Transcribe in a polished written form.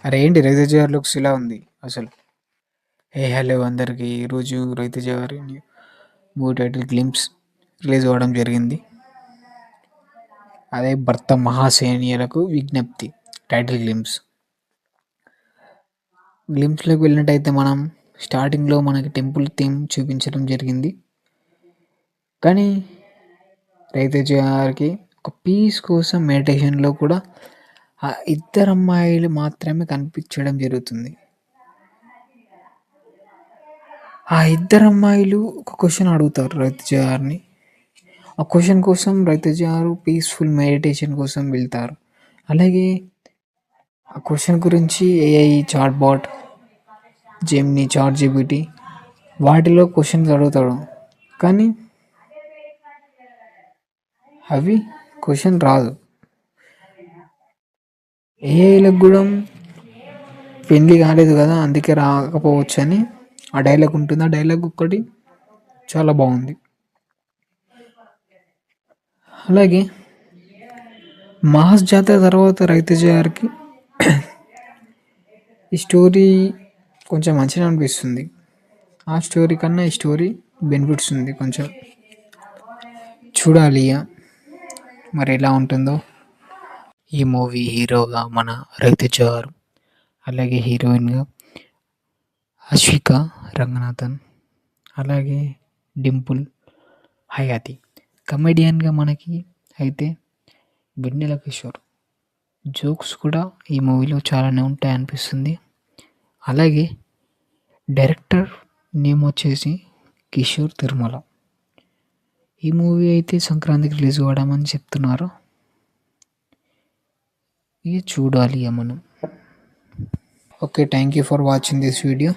అరే ఏంటి 'రవితేజ' గారి లుక్స్ ఇలా ఉంది అసలు. హలో అందరికి. ఈరోజు 'రవితేజ' గారి మూవీ టైటిల్ 'గ్లింప్స్' రిలీజ్ అవ్వడం జరిగింది. అదే 'భర్త మహాశయనియలకు విజ్ఞప్తి' టైటిల్ 'గ్లింప్స్'. గ్లింప్స్‌లోకి వెళ్ళినట్టయితే మనం స్టార్టింగ్‌లో మనకి టెంపుల్ థీమ్ చూపించడం జరిగింది. కానీ 'రవితేజ' గారికి ఒక పీస్ కోసం మెడిటేషన్‌లో కూడా ఆ ఇద్దరు అమ్మాయిలు మాత్రమే కనిపించడం జరుగుతుంది. ఆ ఇద్దరు అమ్మాయిలు ఒక క్వెషన్ అడుగుతారు 'రవితేజ' గారిని. ఆ క్వెషన్ కోసం 'రవితేజ' గారు పీస్‌ఫుల్ మెడిటేషన్ కోసం వెళ్తారు. అలాగే ఆ క్వెషన్ గురించి ఏఐ, చాట్‌బాట్, జెమినీ, చాట్‌జీపీటీ వాటిలో క్వెషన్స్ అడుగుతాడు. కానీ అవి క్వెషన్ రాదు. ఏఐలకు కూడా పెళ్లి కాలేదు కదా, అందుకే రాకపోవచ్చని ఆ డైలాగ్ ఉంటుంది. ఆ డైలాగ్ ఒక్కటి చాలా బాగుంది. అలాగే 'మాస్' జాతర తర్వాత 'రవితేజ' గారికి ఈ స్టోరీ కొంచెం మంచిగా అనిపిస్తుంది. ఆ స్టోరీ కన్నా ఈ స్టోరీ బెనిఫిట్స్ ఉంది కొంచెం. చూడాలి ఇక మరి ఎలా ఉంటుందో. ఈ మూవీ హీరోగా మన 'రవితేజ' గారు, అలాగే హీరోయిన్గా అశ్విక రంగనాథన్, అలాగే డింపుల్ హయాతి. కమెడియన్గా మనకి అయితే వెన్నెల కిషోర్. జోక్స్ కూడా ఈ మూవీలో చాలానే ఉంటాయి అనిపిస్తుంది. అలాగే డైరెక్టర్ నేమ్ వచ్చేసి కిషోర్ తిరుమల. ఈ మూవీ అయితే సంక్రాంతికి రిలీజ్ అవ్వడమని చెప్తున్నారు. ఇక చూడాలి ఇక మనం. Okay, thank you for watching this video.